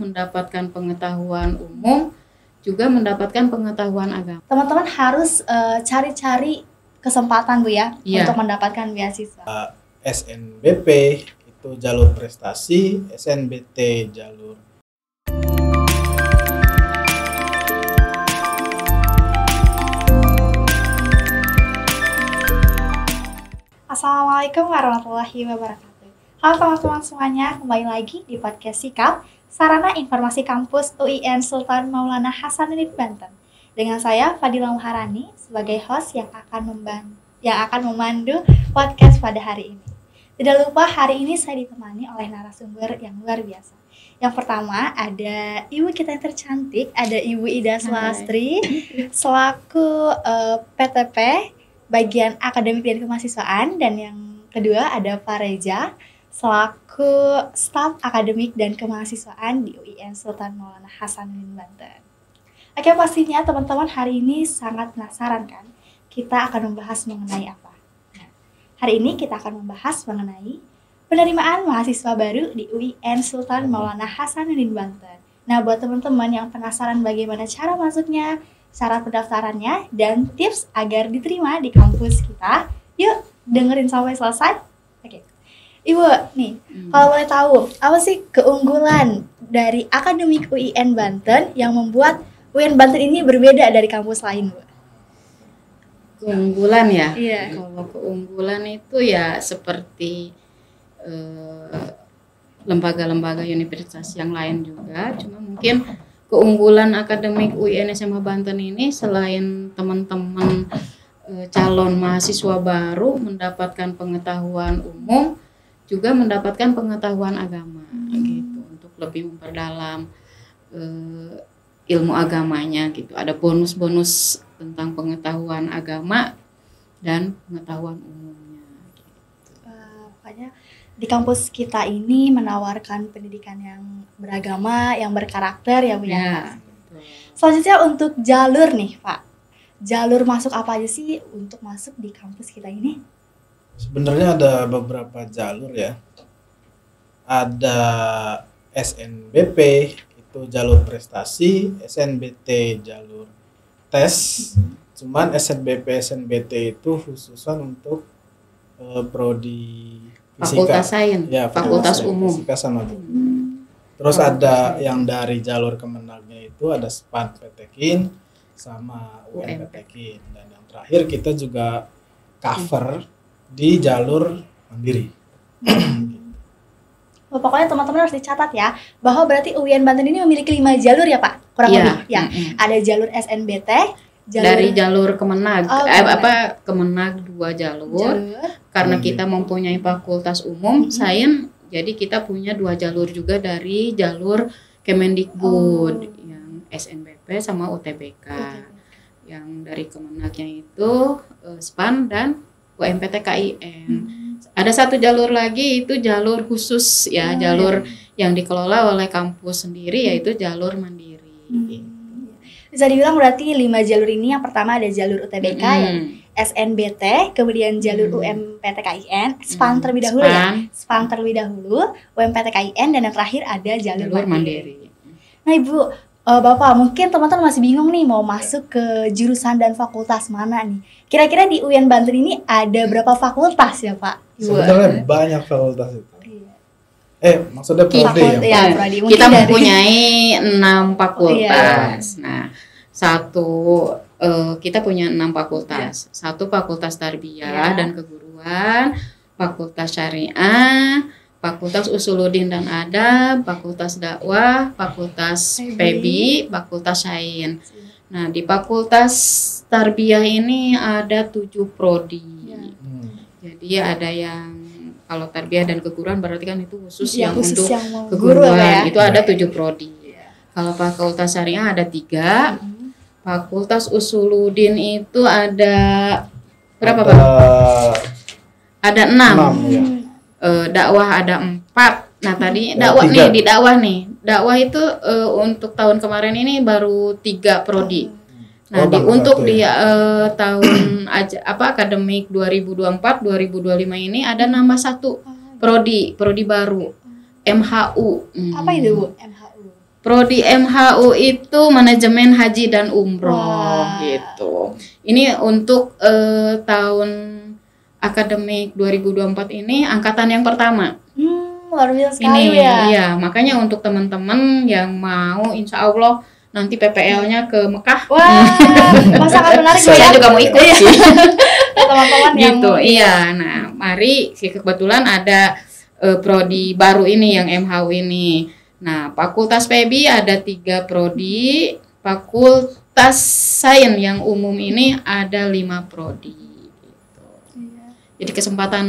mendapatkan pengetahuan umum, juga mendapatkan pengetahuan agama. Teman-teman harus cari-cari kesempatan Bu ya, Iya. untuk mendapatkan beasiswa. SNBP itu jalur prestasi, SNBT jalur. Assalamualaikum warahmatullahi wabarakatuh. Halo teman-teman semuanya, kembali lagi di podcast Sikap, Sarana Informasi Kampus UIN Sultan Maulana Hasanuddin Banten. Dengan saya Fadila Muharani sebagai host yang akan memandu podcast pada hari ini. Tidak lupa hari ini saya ditemani oleh narasumber yang luar biasa. Yang pertama ada ibu kita yang tercantik, ada Ibu Ida Sulastri selaku PTP bagian akademik dan kemahasiswaan, dan yang kedua ada Pak Reza selaku staf akademik dan kemahasiswaan di UIN Sultan Maulana Hasanuddin Banten. Oke, pastinya teman-teman hari ini sangat penasaran kan? Kita akan membahas mengenai apa? Nah, hari ini kita akan membahas mengenai penerimaan mahasiswa baru di UIN Sultan Maulana Hasanuddin Banten. Nah, buat teman-teman yang penasaran bagaimana cara masuknya, syarat pendaftarannya, dan tips agar diterima di kampus kita, yuk dengerin sampai selesai. Oke, Ibu, nih, kalau boleh tahu, apa sih keunggulan dari akademik UIN Banten yang membuat UIN Banten ini berbeda dari kampus lain, Bu? Keunggulan ya? Iya. Kalau keunggulan itu ya seperti lembaga-lembaga universitas yang lain juga, cuma mungkin keunggulan akademik UIN SMA Banten ini selain teman-teman calon mahasiswa baru mendapatkan pengetahuan umum, juga mendapatkan pengetahuan agama gitu, untuk lebih memperdalam ilmu agamanya gitu. Ada bonus-bonus tentang pengetahuan agama dan pengetahuan umumnya gitu. Makanya di kampus kita ini menawarkan pendidikan yang beragama, yang berkarakter ya Bu ya. Ya, Selanjutnya untuk jalur nih Pak, jalur masuk apa aja sih untuk masuk di kampus kita ini? Sebenarnya ada beberapa jalur ya. Ada SNBP itu jalur prestasi, SNBT jalur tes. Cuman SNBP SNBT itu khususan untuk prodi fisika. Fakultas Sains, Ya, Fakultas Umum. Fisika sama Bu. Terus ada yang dari jalur Kemenagnya itu ada SPAN PTKIN sama UMPTKIN, dan yang terakhir kita juga cover di jalur mandiri. Pokoknya teman-teman harus dicatat ya, bahwa berarti UIN Banten ini memiliki 5 jalur ya Pak? Kurang Iya. lebih ya. Ada jalur SNBT, Dari jalur Kemenag, Kemenag. Kemenag 2 jalur. Karena kita mempunyai fakultas umum, Sains, jadi kita punya 2 jalur juga dari jalur Kemendikbud, yang SNBP sama UTBK. Yang dari Kemenagnya itu SPAN dan UMPTKIN. Ada satu jalur lagi, itu jalur khusus ya, jalur yang dikelola oleh kampus sendiri, yaitu jalur mandiri. Bisa dibilang berarti 5 jalur ini, yang pertama ada jalur UTBK yang SNBT, kemudian jalur UMPTKIN, SPAN terlebih dahulu ya. SPAN terlebih dahulu, UMPTKIN, dan yang terakhir ada jalur mandiri. Nah Ibu, Bapak, mungkin teman-teman masih bingung nih mau masuk ke jurusan dan fakultas mana nih. Kira-kira di UIN Banten ini ada berapa fakultas ya Pak? Sebenarnya banyak fakultas itu. Maksudnya prodi ya? Ya, prodi. Kita Mungkin mempunyai 6 fakultas. Nah, kita punya 6 fakultas. Satu fakultas tarbiyah dan keguruan, fakultas syariah, fakultas usuluddin dan adab, fakultas dakwah, fakultas PEBI, fakultas sains. Nah, di fakultas tarbiyah ini ada 7 prodi. Jadi ada yang, kalau tarbiyah dan keguruan berarti kan itu khusus yang untuk keguruan, itu ada 7 prodi. Kalau fakultas syariah ada 3, fakultas usuluddin itu ada berapa Pak? Ada 6. Ya. Dakwah ada 4. Nah tadi dakwah nih, di dakwah itu untuk tahun kemarin ini baru 3 prodi. Nah untuk di tahun akademik 2024-2025 ini ada nambah 1 prodi baru, MHU. Apa itu Bu? MHU? Prodi MHU itu manajemen haji dan umroh. Wah. Gitu. Ini untuk tahun akademik 2024 ini angkatan yang pertama. Luar biasa sekali Ini ya. iya, makanya untuk teman-teman yang mau insya Allah nanti PPL-nya ke Mekah. Wah, sangat menarik Bu Saya ya. juga mau ikut sih. Teman-teman yang Gitu, mau- iya. Nah, mari kebetulan ada prodi baru ini yang MHU ini. Nah, Fakultas PEBI ada 3 prodi, Fakultas Sains yang umum ini ada 5 prodi. Gitu. Iya. Jadi kesempatan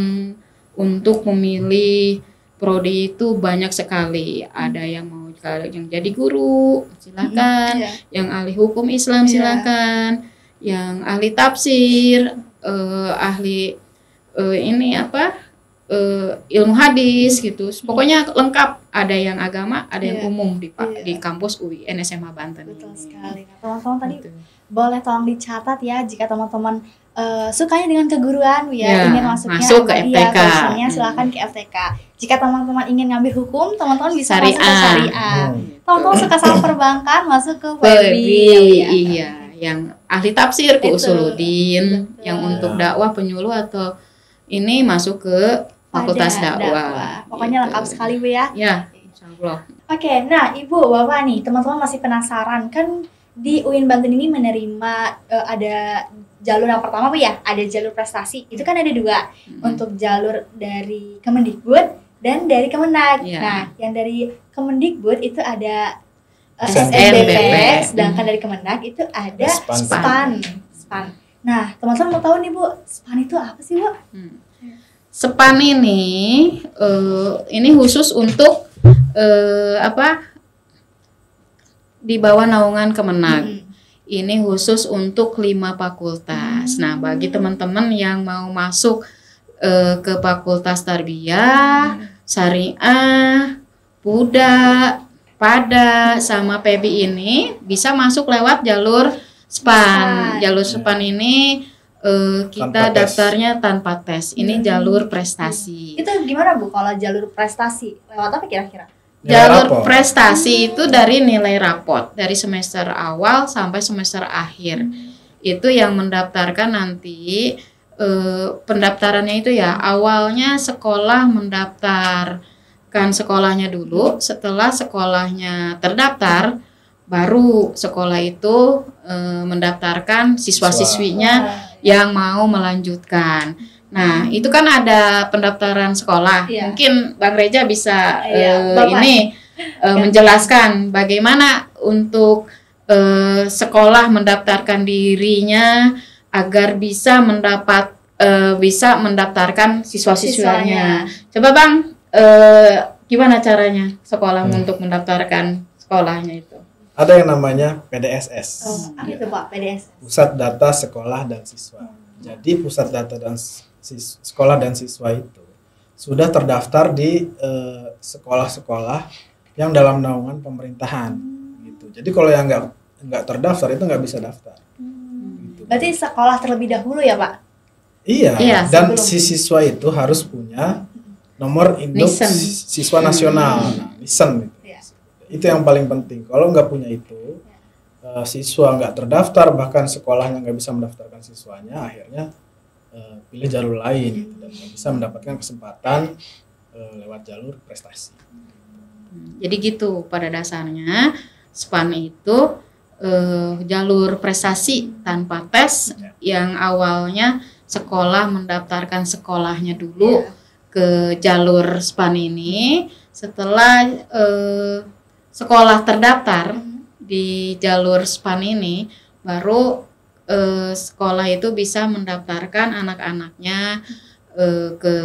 untuk memilih prodi itu banyak sekali. Ada yang mau yang jadi guru, silakan. Iya. Yang ahli hukum Islam Iya. silakan. Yang ahli tafsir, ahli ini apa? Ilmu hadis gitu. Pokoknya lengkap. Ada yang agama, ada yang Iya. umum di Iya. di kampus UIN SMA Banten Betul ini. sekali. Nah, teman-teman tadi Gitu. boleh tolong dicatat ya jika teman-teman sukanya dengan keguruan Bu ya, Ya, ingin masuknya masuk ke iya, FTK. passionnya silakan ke FTK. Jika teman-teman ingin ngambil hukum, teman-teman bisa masuk ke Syariah. syariah. Hmm. Teman-teman suka sama perbankan, masuk ke PEBI, PEBI. Ya, Bu ya. iya. Yang ahli tafsir ke Betul. Usuluddin, Betul. yang untuk dakwah penyuluh atau ini masuk ke Fakultas Ada Dakwah. Pokoknya Gitu. lengkap sekali Bu ya. Ya, insya Allah. Oke, nah Ibu, Bapak nih, teman-teman masih penasaran kan di UIN Banten ini menerima ada jalur yang pertama Bu ya, ada jalur prestasi. Itu kan ada 2, untuk jalur dari Kemendikbud dan dari Kemenag. Iya. Nah, yang dari Kemendikbud itu ada SNBP. SNBP, sedangkan dari Kemenag itu ada SPAN. SPAN. Nah, teman-teman mau tahu nih Bu, SPAN itu apa sih Bu? SPAN ini khusus untuk apa? Di bawah naungan Kemenag. Hmm. Ini khusus untuk 5 fakultas. Nah, bagi teman-teman yang mau masuk ke Fakultas Tarbiyah, Syariah, Buda, Pada, sama PEBI ini bisa masuk lewat jalur SPAN. SPAN. Jalur SPAN ini kita Tanpa tes. daftarnya tanpa tes. Ini jalur prestasi. Itu gimana Bu kalau jalur prestasi? Lewat apa kira-kira? Jalur rapor. prestasi itu dari nilai raport dari semester awal sampai semester akhir. Itu yang mendaftarkan nanti pendaftarannya itu ya awalnya sekolah mendaftarkan sekolahnya dulu, setelah sekolahnya terdaftar baru sekolah itu mendaftarkan siswa-siswinya yang mau melanjutkan. Nah, itu kan ada pendaftaran sekolah. Iya. Mungkin Bang Reja bisa Iya, Bapak. menjelaskan bagaimana untuk sekolah mendaftarkan dirinya agar bisa bisa mendaftarkan siswa-siswanya. Coba Bang, gimana caranya sekolah untuk mendaftarkan sekolahnya itu? Ada yang namanya PDSS. Apa itu Pak, PDS? Pusat Data Sekolah dan Siswa. Jadi pusat data dan sekolah dan siswa itu sudah terdaftar di sekolah-sekolah yang dalam naungan pemerintahan. Gitu. Jadi kalau yang nggak terdaftar itu nggak bisa daftar. Gitu. Berarti sekolah terlebih dahulu ya Pak? Iya. Iya, Dan sebelum. si siswa itu harus punya nomor induk Nisen. siswa nasional, nah, Nisen. Gitu. Iya. Itu yang paling penting. Kalau nggak punya itu, siswa nggak terdaftar, bahkan sekolahnya nggak bisa mendaftarkan siswanya, akhirnya pilih jalur lain gitu, dan nggak bisa mendapatkan kesempatan lewat jalur prestasi. Jadi gitu pada dasarnya SPAN itu jalur prestasi tanpa tes yang awalnya sekolah mendaftarkan sekolahnya dulu ke jalur SPAN ini. Setelah sekolah terdaftar di jalur SPAN ini baru sekolah itu bisa mendaftarkan anak-anaknya ke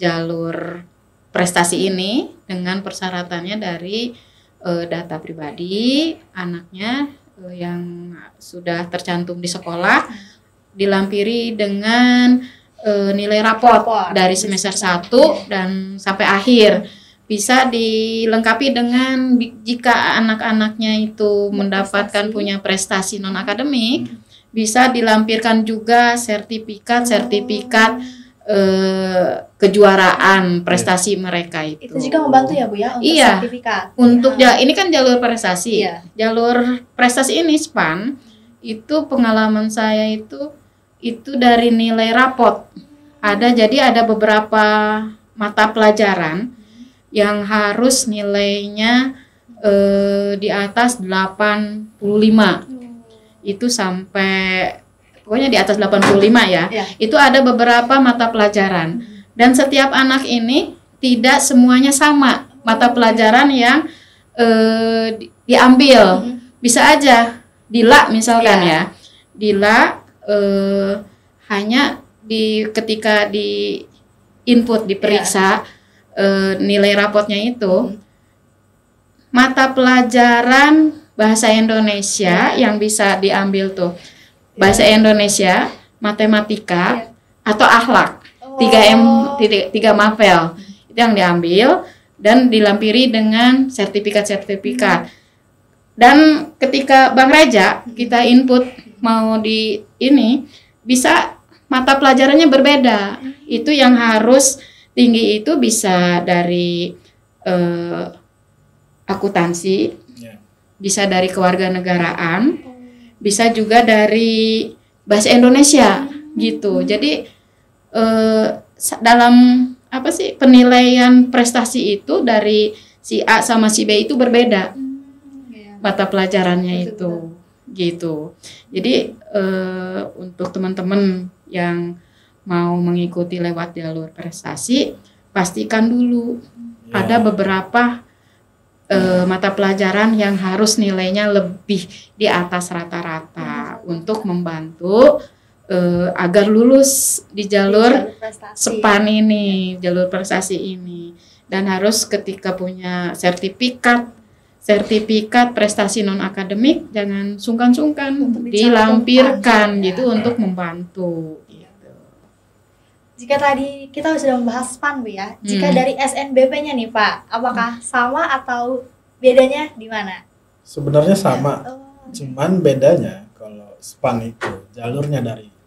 jalur prestasi ini dengan persyaratannya dari data pribadi anaknya yang sudah tercantum di sekolah, dilampiri dengan nilai raport dari semester 1 dan sampai akhir. Bisa dilengkapi dengan jika anak-anaknya itu mendapatkan punya prestasi non akademik, bisa dilampirkan juga sertifikat kejuaraan prestasi mereka itu. Itu juga membantu ya Bu ya untuk Iya. sertifikat. Untuk ini kan jalur prestasi. Iya. Jalur prestasi ini SPAN itu pengalaman saya itu dari nilai rapot. Jadi ada beberapa mata pelajaran yang harus nilainya di atas 85. Itu sampai pokoknya di atas 85 ya. Iya. Itu ada beberapa mata pelajaran. Dan setiap anak ini tidak semuanya sama mata pelajaran yang diambil. Bisa aja Dila misalkan ya. Dila hanya ketika di input diperiksa nilai rapotnya itu mata pelajaran bahasa Indonesia yang bisa diambil tuh bahasa Indonesia, matematika atau akhlak. 3 mapel itu yang diambil dan dilampiri dengan sertifikat. Dan ketika Bang Reja kita input mau di ini bisa mata pelajarannya berbeda. Itu yang harus tinggi itu bisa dari akuntansi, bisa dari kewarganegaraan, bisa juga dari bahasa Indonesia gitu. Jadi dalam penilaian prestasi itu dari si A sama si B itu berbeda mata pelajarannya itu gitu. Jadi untuk teman-teman yang mau mengikuti lewat jalur prestasi pastikan dulu ada beberapa mata pelajaran yang harus nilainya lebih di atas rata-rata untuk membantu agar lulus di jalur SPAN ini, jalur prestasi ini. Dan harus ketika punya sertifikat prestasi non akademik jangan sungkan-sungkan dilampirkan gitu untuk membantu. Gitu. Jika tadi kita sudah membahas SPAN Bu ya, jika dari SNBP-nya nih Pak, apakah sama atau bedanya di mana? Sebenarnya sama, cuman bedanya kalau SPAN itu jalurnya dari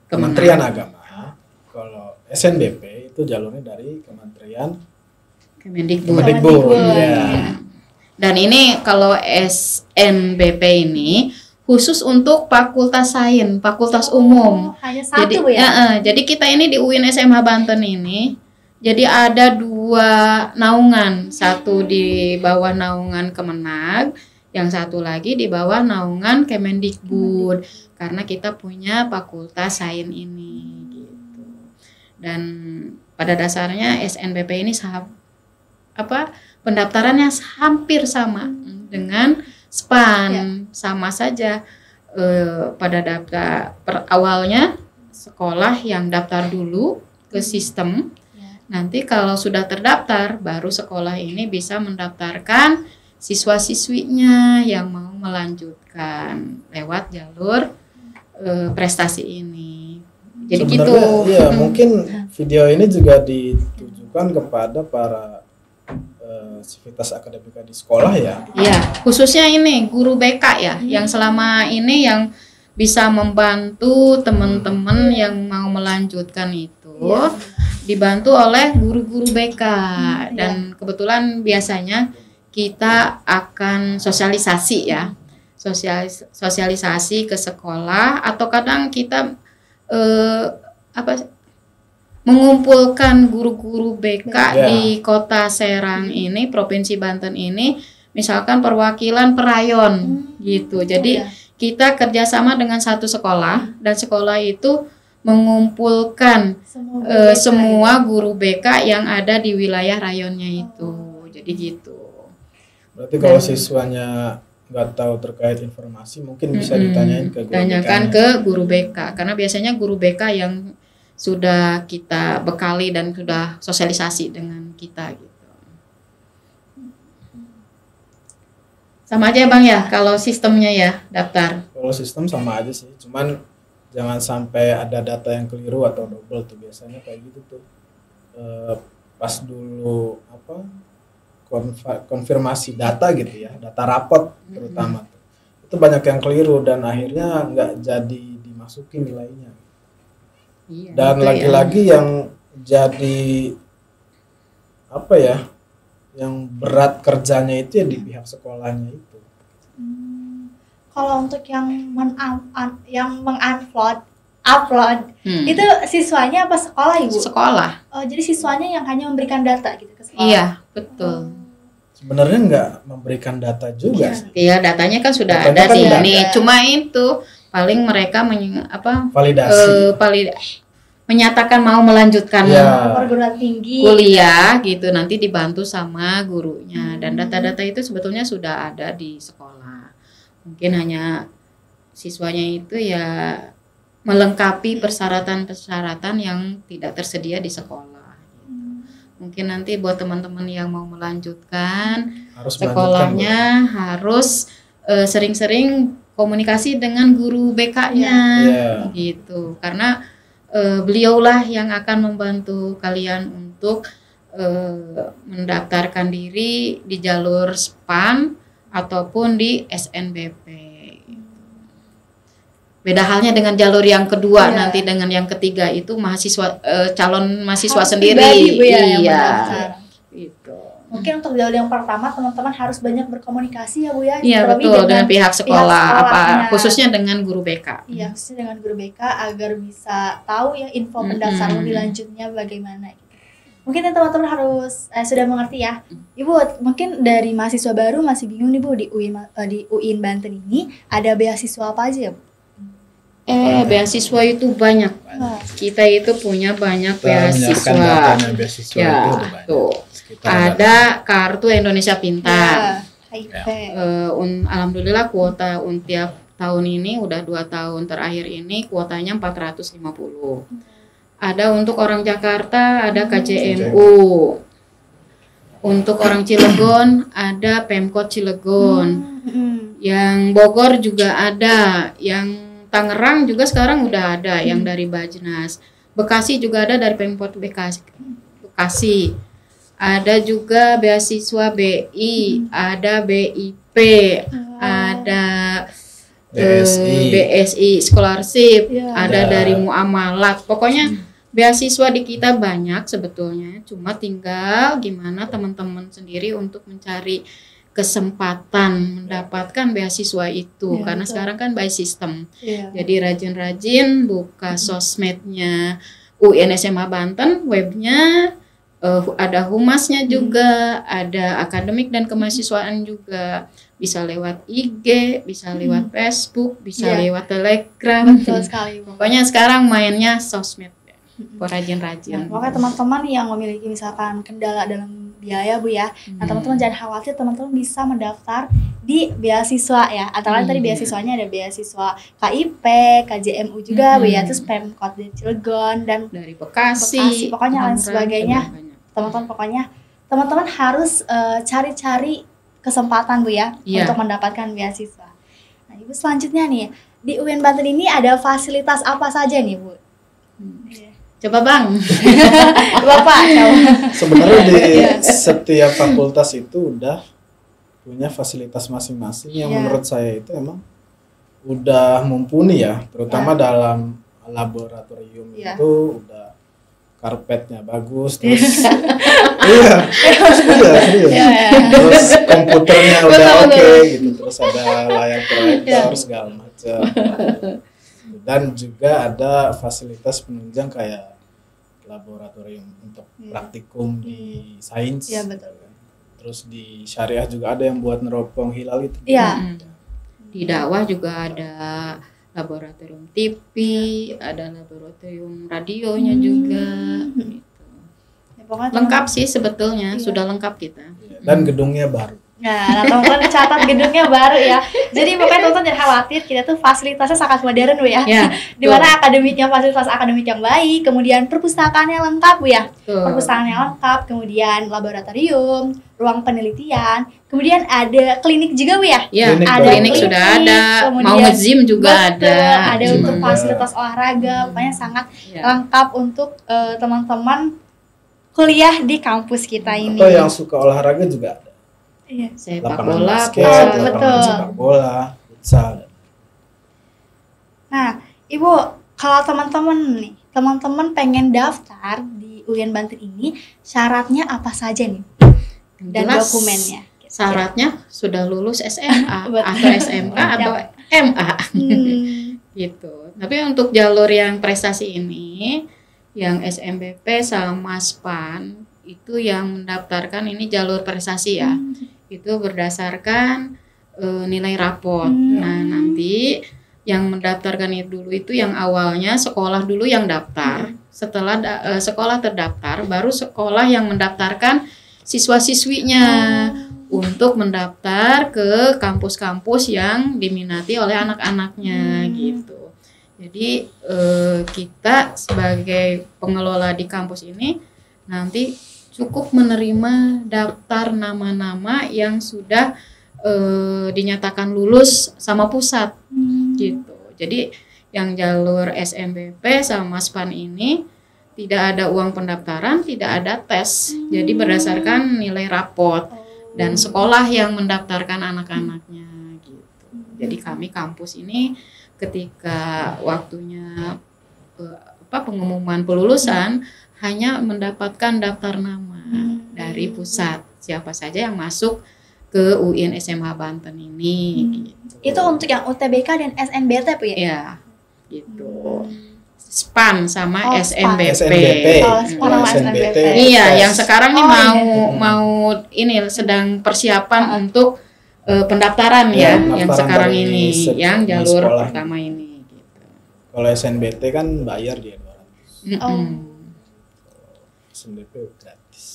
Kementerian Agama, kalau SNBP itu jalurnya dari Kementerian Kemendikbud. Ya. Dan ini kalau SNBP ini khusus untuk Fakultas Sains, Fakultas Umum. Hanya satu jadi, Bu ya? Jadi kita ini di UIN SMH Banten ini, jadi ada 2 naungan, satu di bawah naungan Kemenag, yang satu lagi di bawah naungan Kemendikbud. Karena kita punya Fakultas Sains ini gitu. Dan pada dasarnya SNBP ini pendaftarannya hampir sama dengan SPAN, sama saja pada daftar awalnya sekolah yang daftar dulu ke sistem. Nanti kalau sudah terdaftar baru sekolah ini bisa mendaftarkan siswa-siswinya yang mau melanjutkan lewat jalur prestasi ini. Jadi sebenarnya, gitu. Iya, mungkin video ini juga ditujukan kepada para sivitas akademika di sekolah ya. Iya, khususnya ini guru BK ya, yang selama ini yang bisa membantu teman-teman yang mau melanjutkan itu, dibantu oleh guru-guru BK. Dan kebetulan biasanya kita akan sosialisasi ya. Sosialisasi ke sekolah atau kadang kita mengumpulkan guru-guru BK di Kota Serang ini, Provinsi Banten ini, misalkan perwakilan perayon gitu. Jadi kita kerjasama dengan satu sekolah dan sekolah itu mengumpulkan semua guru BK yang ada di wilayah rayonnya itu. Jadi gitu. Berarti kalau siswanya nggak tahu terkait informasi mungkin bisa ditanyain ke guru tanyakan ke guru BK, karena biasanya guru BK yang sudah kita bekali dan sudah sosialisasi dengan kita gitu. Sama aja Bang ya kalau sistemnya ya daftar. Kalau sistem sama aja sih, cuman jangan sampai ada data yang keliru atau double tuh, biasanya kayak gitu tuh. Pas dulu konfirmasi data gitu ya, data rapot terutama tuh. Itu banyak yang keliru dan akhirnya nggak jadi dimasukin nilainya. Iya, dan lagi-lagi yang jadi apa ya? Yang berat kerjanya itu ya di pihak sekolahnya itu. Kalau untuk yang upload itu siswanya apa sekolah Ibu? Sekolah. Oh, jadi siswanya yang hanya memberikan data gitu ke sekolah. Iya, betul. Sebenarnya nggak memberikan data juga sih. Iya, datanya kan sudah Datanya ada kan di udah ini. ada. Cuma itu paling mereka Validasi. menyatakan mau melanjutkan Iya. Perguruan tinggi. kuliah gitu, nanti dibantu sama gurunya. Dan data-data itu sebetulnya sudah ada di sekolah. Mungkin hanya siswanya itu ya melengkapi persyaratan-persyaratan yang tidak tersedia di sekolah. Mungkin nanti buat teman-teman yang mau melanjutkan Harus sekolahnya harus sering-sering komunikasi dengan guru BK-nya Iya. gitu. Karena beliaulah yang akan membantu kalian untuk mendaftarkan diri di jalur SPAN ataupun di SNBP. Beda halnya dengan jalur yang kedua, Iya. nanti dengan yang ketiga itu mahasiswa calon mahasiswa Harus sendiri. pribadi, Bu, ya, yang Iya. mendaftar. Gitu. Mungkin untuk jalur yang pertama teman-teman harus banyak berkomunikasi ya Bu ya. Iya, terlebih betul, dengan pihak sekolah sekolahnya. khususnya dengan guru BK. Iya, khususnya dengan guru BK agar bisa tahu ya info pendaftaran lebih lanjutnya bagaimana. Mungkin ya, teman-teman harus sudah mengerti ya. Ibu, mungkin dari mahasiswa baru masih bingung nih Bu, di UIN Banten ini ada beasiswa apa aja ya Bu? Beasiswa itu banyak. Wah. Kita itu punya banyak Kita menyiapkan beasiswa. datanya beasiswa Ya, itu udah banyak. tuh. Sekitar Ada kartu Indonesia Pintar. Ya, HIP. Alhamdulillah kuota tiap tahun ini udah 2 tahun terakhir ini kuotanya 450. Ada untuk orang Jakarta ada KJMU. Untuk orang Cilegon ada Pemkot Cilegon. Yang Bogor juga ada, yang Tangerang juga sekarang udah ada yang dari Bajnas. Bekasi juga ada dari Pemkot Bekasi. Ada juga beasiswa BI, ada BIP, ada BSI scholarship, Ya. ada Ya. dari muamalat. Pokoknya beasiswa di kita banyak sebetulnya, cuma tinggal gimana teman-teman sendiri untuk mencari kesempatan mendapatkan beasiswa itu. Ya, Karena betul. sekarang kan by system. Iya. Jadi rajin-rajin buka sosmednya UIN SMA Banten, webnya, ada humasnya juga, ada akademik dan kemahasiswaan juga. Bisa lewat IG, bisa lewat Facebook, bisa Iya. lewat Telegram. Betul sekali Bu. Pokoknya sekarang mainnya sosmed. Nah, Rajin-rajin. makanya teman-teman yang memiliki misalkan kendala dalam biaya Bu ya, nah teman-teman jangan khawatir, teman-teman bisa mendaftar di beasiswa ya. Antara lain tadi beasiswanya ada beasiswa KIP, KJMU juga Bu ya, terus Pemkot di Cilegon dan Dari Bekasi, pokoknya lain Tangerang, sebagainya. banyak. Teman-teman pokoknya teman-teman harus cari-cari kesempatan Bu ya Iya. untuk mendapatkan beasiswa. Nah, Ibu selanjutnya nih, di UIN Banten ini ada fasilitas apa saja nih Bu? Coba Bang. Bapak, coba. Sebenarnya di setiap fakultas itu udah punya fasilitas masing-masing yang Iya. menurut saya itu emang udah mumpuni ya, terutama dalam laboratorium Iya. itu udah karpetnya bagus, terus iya, serius. Terus komputernya udah Betul, oke betul. gitu, terus ada layar proyektor segala macam. Dan juga ada fasilitas penunjang kayak laboratorium untuk praktikum di sains. Iya, betul. Terus di syariah juga ada yang buat neropong hilal itu. Iya. Di dakwah juga ada laboratorium TV, ada laboratorium radionya juga. Gitu. Ya, pokoknya Lengkap sih sebetulnya, Iya. sudah lengkap kita. Dan gedungnya baru. Nah, teman-teman catat gedungnya baru ya. Jadi pokoknya teman-teman jangan khawatir, kita tuh fasilitasnya sangat modern Bu ya. Ya, Di mana akademiknya fasilitas akademik yang baik, kemudian perpustakaannya lengkap Bu ya. betul. Perpustakaannya lengkap, kemudian laboratorium, ruang penelitian, kemudian ada klinik juga Bu ya. Ya, Klinik ada baru. klinik sudah ada, Kemudian- mau nge-gym juga Betul, ada Gym untuk ada. fasilitas olahraga, pokoknya sangat Ya. lengkap untuk teman-teman kuliah di kampus kita ini. Atau yang suka olahraga juga ada. Iya. Sepak Lapangan bola, basket, futsal. lapangan Betul. sepak bola, futsal. Nah, Ibu, kalau teman-teman pengen daftar di UIN Banten ini syaratnya apa saja nih? Dan Jelas, dokumennya. syaratnya sudah lulus SMA Betul. atau SMK atau MA gitu. Tapi untuk jalur yang prestasi ini, yang SMBP sama SPAN itu yang mendaftarkan ini jalur prestasi ya. Itu berdasarkan nilai raport. Nah, nanti yang mendaftarkan itu dulu itu yang awalnya sekolah dulu yang daftar. Setelah sekolah terdaftar, baru sekolah yang mendaftarkan siswa-siswinya untuk mendaftar ke kampus-kampus yang diminati oleh anak-anaknya gitu. Jadi kita sebagai pengelola di kampus ini nanti cukup menerima daftar nama-nama yang sudah dinyatakan lulus sama pusat gitu. Jadi yang jalur SMBP sama SPAN ini tidak ada uang pendaftaran, tidak ada tes. Jadi berdasarkan nilai raport dan sekolah yang mendaftarkan anak-anaknya gitu. Jadi kami kampus ini ketika waktunya pengumuman pelulusan hanya mendapatkan daftar nama dari pusat siapa saja yang masuk ke UIN SMA Banten ini gitu. Itu untuk yang UTBK dan SNBT Bu ya? Ya, gitu. SPAN sama SMBP. SMBP. Oh, SPAN sama SMBP. Iya, tes. yang sekarang nih Oh, mau ini sedang persiapan untuk pendaftaran Ya, ya, yang pendaftaran sekarang dari ini, yang di jalur sekolah. pertama ini gitu. Kalau SNBT kan bayar dia 200. SNBP gratis.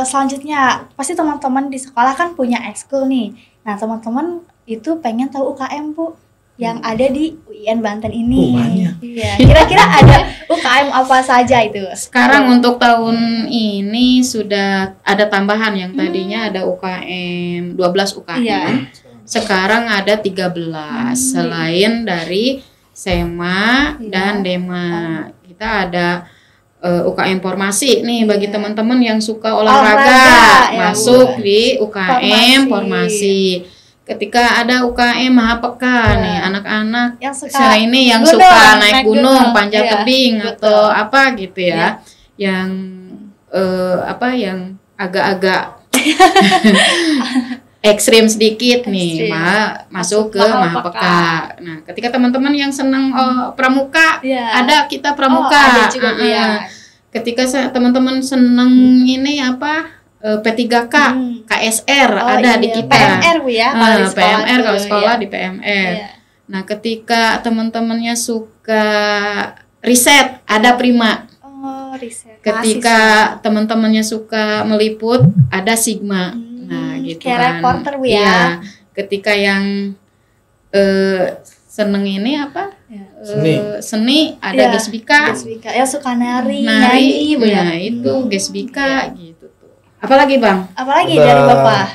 Selanjutnya pasti teman-teman di sekolah kan punya ekskul nih. Nah teman-teman itu pengen tahu UKM Bu yang ada di UIN Banten ini. Banyak. Iya. Kira-kira ada UKM apa saja itu? Sekarang untuk tahun ini sudah ada tambahan yang tadinya ada UKM 12 UKM. Iya. Sekarang ada 13 selain dari SEMA Iya. dan DEMA. Kita ada UKM formasi nih bagi Iya. teman-teman yang suka Olahraga, olahraga ya, masuk Bu. di UKM formasi. Ketika ada UKM Mahapeka nih anak-anak yang suka ini yang gunung, suka naik naik gunung, gunung. panjat Iya, tebing betul. atau apa gitu ya. Iya. Yang yang agak-agak ekstrim sedikit nih, Ekstrim. masuk ke Mahapeka. Mahapeka. Nah, ketika teman-teman yang senang pramuka, Iya. ada kita pramuka. Oh, ada juga Bu ya. Ketika teman-teman senang ini P3K, KSR Oh, ada iya. di kita. PMR Bu ya. kalau di sekolah PMR tuh, kalau sekolah iya. di PMR. Iya. Nah, ketika teman-temannya suka riset, ada Prima. Oh, riset. Ketika teman-temannya suka meliput, ada Sigma. Nah, gitu kayak kan. reporter Bu ya. Iya. Ketika yang seneng ini seni ada Iya. Gesbika. Gesbika. Ya suka nari, Nari, nyanyi Bu ya. nah itu Gesbika gitu tuh. Apalagi Bang? Apalagi Udah. dari Bapak?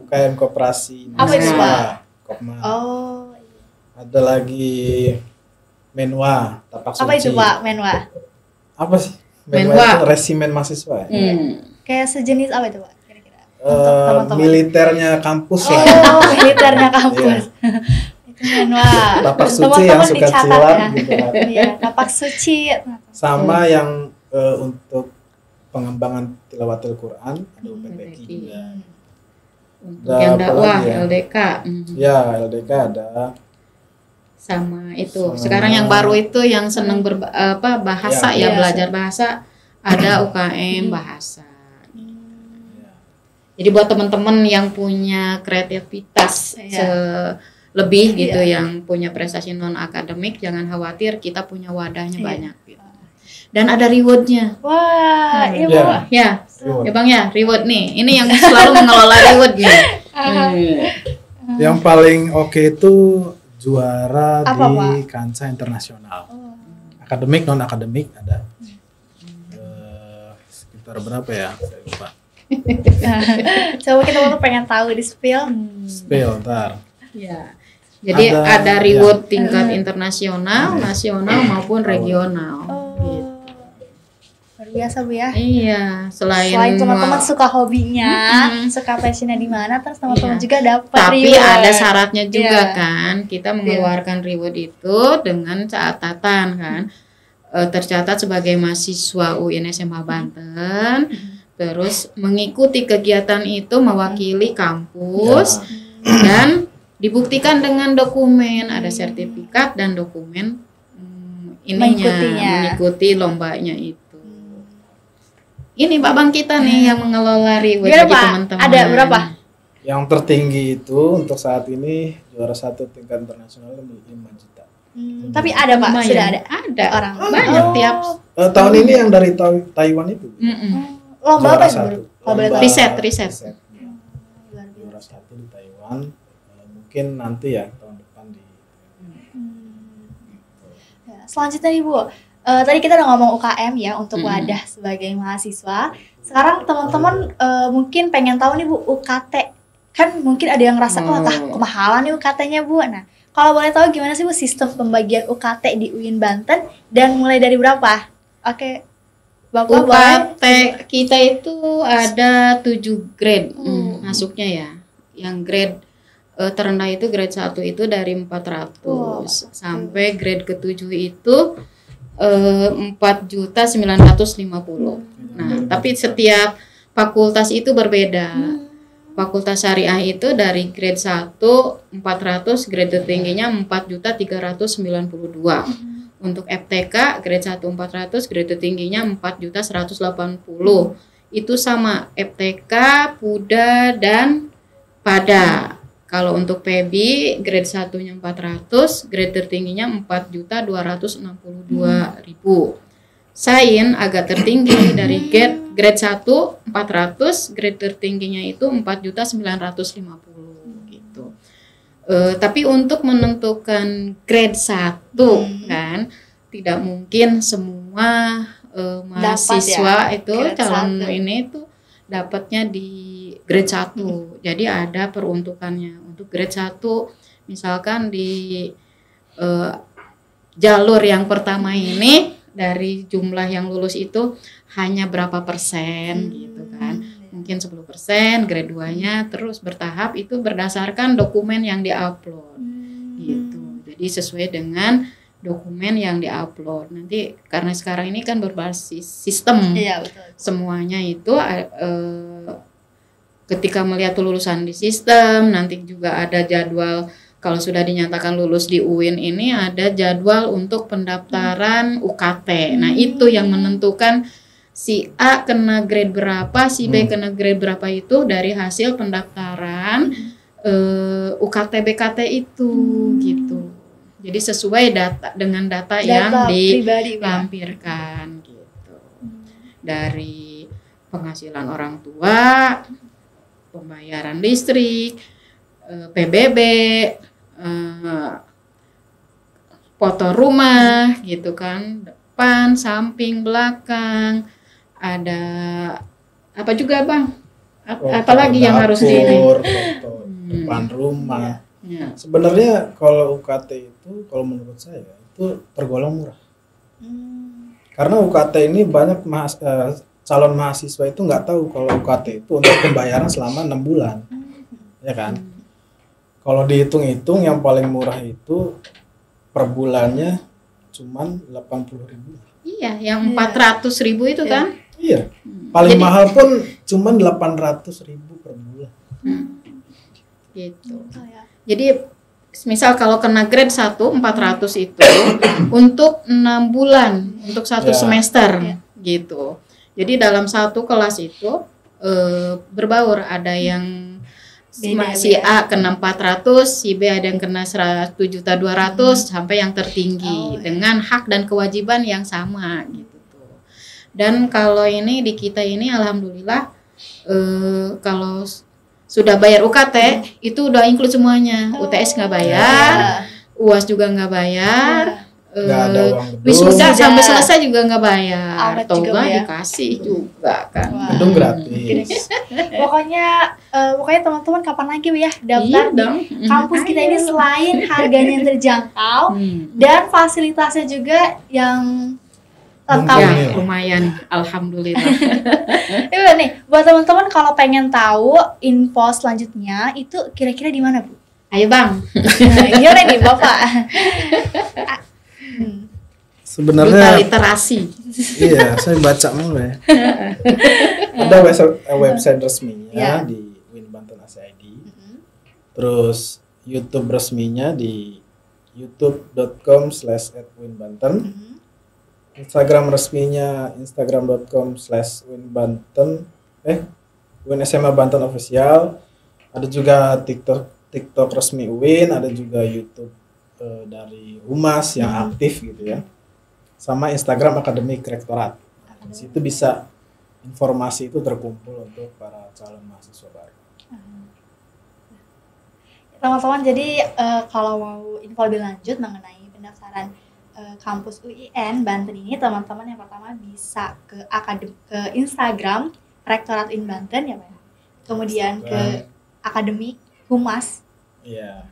UKM koperasi. Apa itu, mahasiswa, Pak? Kopma. Oh, Ada lagi Menwa, tapak suci. apa itu Pak Menwa? Apa sih? Menwa. Menwa itu resimen mahasiswa. Ya? Kayak sejenis apa itu Pak? Kira-kira. Teman-teman. Militernya kampus lah. Oh, militernya kampus. Itu Menwa. Tapak suci Teman-teman yang suka dicatat silat ya. gitu kan. Iya, tapak suci. Sama yang untuk pengembangan tilawatil Quran ada UPTQ juga. Untuk yang apa dakwah lagi ya? LDK. Ya, LDK ada. Sama itu. Sama- Sekarang yang baru itu yang seneng bahasa Ya, ya, iya. belajar bahasa ada UKM bahasa. Ya. Jadi buat teman-teman yang punya kreativitas Iya. lebih gitu, Iya. yang punya prestasi non akademik, jangan khawatir, kita punya wadahnya Iya. banyak. Gitu. Dan ada rewardnya. Wah, iya Bu. Ya. Ya, Reward. ya Bang ya, reward nih. Ini yang selalu mengelola reward nih. Yang paling oke itu juara Apa, di kancah internasional. Akademik non akademik ada. Sekitar berapa ya? Saya lupa. Coba kita waktu pengen tahu di spill. Spill ntar. Ya. Jadi ada Ada, reward tingkat internasional, nasional maupun regional. Gitu. Luar biasa Bu ya. Iya, Selain teman-teman suka hobinya, suka passionnya di mana, terus teman-teman Iya. juga dapat tapi reward. ada syaratnya juga Iya. kan. Kita mengeluarkan reward itu dengan catatan kan. tercatat sebagai mahasiswa UIN SMA Banten, terus mengikuti kegiatan itu mewakili kampus dan dibuktikan dengan dokumen, ada sertifikat dan dokumen mengikuti lombanya itu. Ini babang kita nih yang mengelola bagi teman-teman. Ada berapa? Yang tertinggi itu untuk saat ini juara 1 tingkat internasional 5 juta. Tapi ada Pak, Lumayan. sudah ada Orang banyak tiap tahun ini yang dari Taiwan itu. Lomba apa juara dulu? 1. Lomba riset. Juara 1 di Taiwan. Mungkin nanti ya tahun depan di. Selanjutnya nih Bu, tadi kita udah ngomong UKM ya untuk wadah sebagai mahasiswa. Sekarang teman-teman mungkin pengen tahu nih Bu, UKT kan mungkin ada yang ngerasa kemahalan nih UKT-nya Bu. Nah, kalau boleh tahu gimana sih Bu sistem pembagian UKT di UIN Banten dan mulai dari berapa? Oke, Bapak UKT kita itu ada 7 grade masuknya ya. Yang grade terendah itu grade 1 itu dari 400 sampai grade ke-7 itu 4.950.000. Nah, tapi setiap fakultas itu berbeda. Fakultas Syariah itu dari grade 1 400, grade tertingginya 4.392. Untuk FTK grade 1 400, grade tertingginya 4.180. Itu sama FTK, PUDA dan PADA. Kalau untuk PB grade 1-nya 400, grade tertingginya 4.262.000. Sain agak tertinggi dari grade 1 400, grade tertingginya itu 4.950 gitu. Tapi untuk menentukan grade 1 kan tidak mungkin semua mahasiswa itu calon ini tuh dapatnya di grade 1. Jadi ada peruntukannya. Untuk grade 1 misalkan di jalur yang pertama ini dari jumlah yang lulus itu hanya berapa persen gitu kan. Mungkin 10%, grade 2-nya terus bertahap itu berdasarkan dokumen yang diupload gitu. Jadi sesuai dengan dokumen yang diupload. Nanti karena sekarang ini kan berbasis sistem. Iya, betul. Semuanya itu ketika melihat lulusan di sistem, nanti juga ada jadwal. Kalau sudah dinyatakan lulus di UIN ini ada jadwal untuk pendaftaran UKT. Nah, itu yang menentukan si A kena grade berapa, si B kena grade berapa itu dari hasil pendaftaran UKT BKT itu gitu. Jadi sesuai dengan data yang dilampirkan gitu. Dari penghasilan orang tua, pembayaran listrik, PBB, foto rumah gitu kan, depan, samping, belakang, ada apa juga Bang? Apalagi yang harus di depan rumah. Ya. Sebenarnya kalau UKT itu kalau menurut saya itu tergolong murah. Karena UKT ini banyak calon mahasiswa itu nggak tahu kalau UKT itu untuk pembayaran selama 6 bulan. Ya kan? Kalau dihitung-hitung yang paling murah itu per bulannya cuman 80.000. Iya, yang 400.000 itu kan? Iya. Paling mahal pun cuman 800.000 per bulan. Gitu. Jadi misal kalau kena grade 1 400 itu untuk 6 bulan untuk satu semester gitu. Jadi dalam satu kelas itu berbaur, ada yang si A kena 400, si B ada yang kena 1.200.000 sampai yang tertinggi dengan hak dan kewajiban yang sama gitu tuh. Dan kalau ini di kita ini alhamdulillah kalau sudah bayar UKT itu udah include semuanya. UTS nggak bayar, UAS juga nggak bayar, wisuda sampai selesai juga nggak bayar, toga dikasih juga kan. Gedung gratis. Pokoknya teman-teman kapan lagi ya daftar di kampus kita ini, selain harganya yang terjangkau dan fasilitasnya juga yang lengkap. Ya, lumayan, alhamdulillah. Iya nih, buat teman-teman kalau pengen tahu info selanjutnya itu kira-kira di mana Bu? Ayo Bang. Gimana nih Bapak? Sebenarnya literasi. iya, saya baca mulu ya. Ada website resminya di Win Banten ACID. Terus YouTube resminya di youtube.com/@winbanten. Instagram resminya instagram.com/winbanten Win SMA Banten Official. Ada juga TikTok resmi UIN, ada juga YouTube dari Humas yang aktif gitu ya. Sama Instagram Akademik Rektorat. Di situ bisa informasi itu terkumpul untuk para calon mahasiswa baru. Teman-teman, jadi kalau mau info lebih lanjut mengenai pendaftaran kampus UIN Banten ini, teman-teman yang pertama bisa ke Instagram Rektorat UIN Banten ya Pak ya. Kemudian ke Akademik Humas. Iya.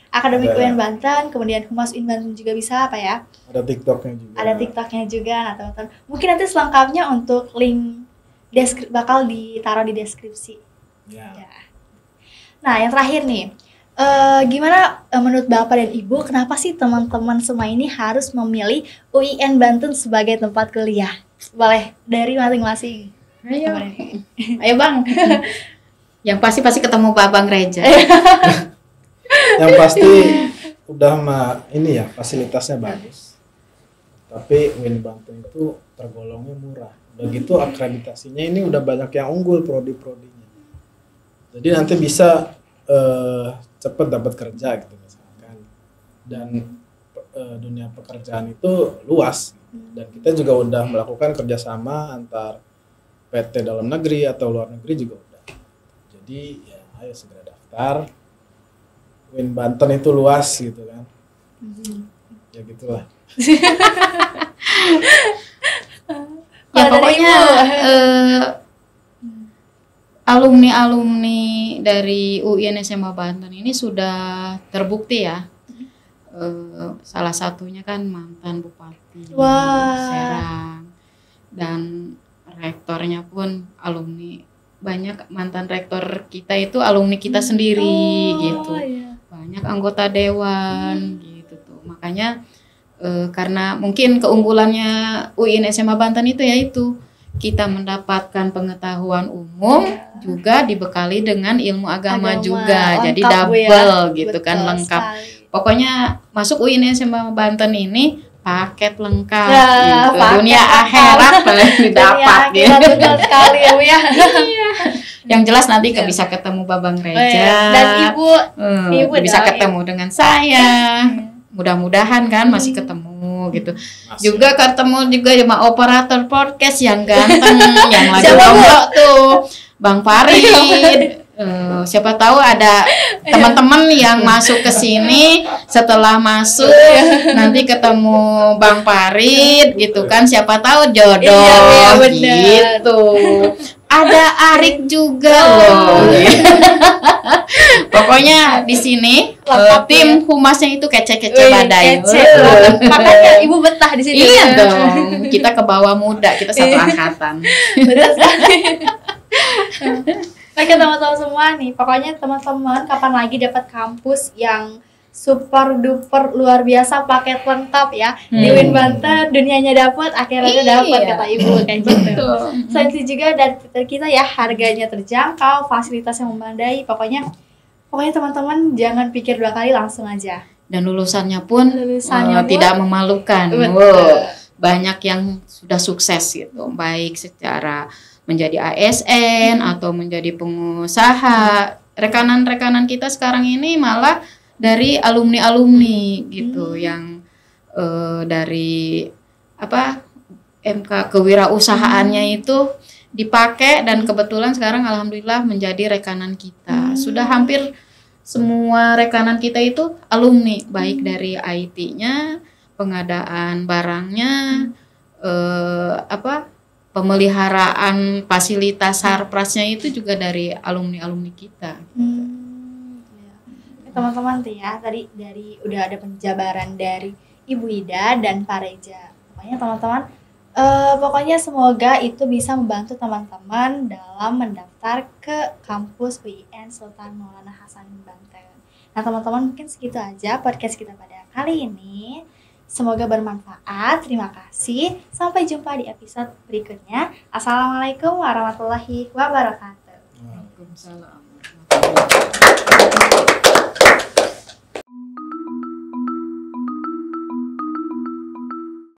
Akademik UIN Banten, kemudian Humas UIN Banten juga bisa Pak ya. Ada TikToknya juga. Ada TikToknya juga, nah teman-teman. Mungkin nanti selengkapnya untuk link bakal ditaruh di deskripsi. Ya. Nah, yang terakhir nih, gimana menurut Bapak dan Ibu, kenapa sih teman-teman semua ini harus memilih UIN Banten sebagai tempat kuliah? Boleh dari masing-masing. Ayo Bang. Yang pasti ketemu Pak Bang Reja. Yang pasti udah ini ya, fasilitasnya bagus. Tapi UIN Banten itu tergolongnya murah. Udah gitu akreditasinya ini udah banyak yang unggul prodi-prodinya. Jadi nanti bisa cepat dapat kerja gitu misalkan. Dan dunia pekerjaan itu luas. Dan kita juga udah melakukan kerjasama antar PT dalam negeri atau luar negeri juga udah. Jadi ya ayo segera daftar. UIN Banten itu luas gitu kan. Ya gitulah. Ya pokoknya alumni dari UIN SMA Banten ini sudah terbukti ya. Salah satunya kan mantan Bupati Serang, dan rektornya pun alumni. Banyak mantan rektor kita itu alumni kita sendiri gitu. Banyak anggota dewan gitu tuh. Makanya karena mungkin keunggulannya UIN SMA Banten itu yaitu kita mendapatkan pengetahuan umum juga dibekali dengan ilmu agama juga. Jadi double ya. Gitu. Betul kan, lengkap. Sekali. Pokoknya masuk UIN SMA Banten ini paket lengkap gitu. Dunia akhirat didapat gitu. Betul sekali ya Bu ya. Yang jelas nanti bisa ketemu Babang Reja dan Ibu bisa ketemu dengan saya. Mudah-mudahan kan masih ketemu gitu. Juga ketemu juga sama operator podcast yang ganteng yang lagi ngomong tuh Bang Farid. Siapa tahu ada teman-teman yang masuk ke sini, setelah masuk nanti ketemu Bang Farid gitu kan, siapa tahu jodoh gitu. Ada Arik juga loh. Pokoknya di sini tim humasnya itu kece-kece badai. Makanya Ibu betah di sini. Iya dong. Kita ke bawah muda, kita satu angkatan. Betul sekali. Oke teman-teman semua nih, pokoknya teman-teman kapan lagi dapat kampus yang super duper luar biasa paket lengkap ya di UIN Banten, dunianya dapat, akhirnya dapat kata Ibu kayak gitu. Selain itu juga dari kita ya, harganya terjangkau, fasilitas yang memadai, pokoknya teman-teman jangan pikir dua kali, langsung aja. Dan lulusannya pun tidak memalukan. Banyak yang sudah sukses gitu, baik secara menjadi ASN atau menjadi pengusaha. Rekanan-rekanan kita sekarang ini malah dari alumni-alumni gitu yang dari MK kewirausahaannya itu dipakai, dan kebetulan sekarang alhamdulillah menjadi rekanan kita. Sudah hampir semua rekanan kita itu alumni, baik dari IT-nya, pengadaan barangnya, pemeliharaan fasilitas sarprasnya itu juga dari alumni-alumni kita. Teman-teman tuh ya, tadi udah ada penjabaran dari Ibu Ida dan Pak Reja. Pokoknya teman-teman, pokoknya semoga itu bisa membantu teman-teman dalam mendaftar ke kampus UIN Sultan Maulana Hasanuddin Banten. Nah teman-teman, mungkin segitu aja podcast kita pada kali ini. Semoga bermanfaat. Terima kasih. Sampai jumpa di episode berikutnya. Assalamualaikum warahmatullahi wabarakatuh. Waalaikumsalam warahmatullahi wabarakatuh.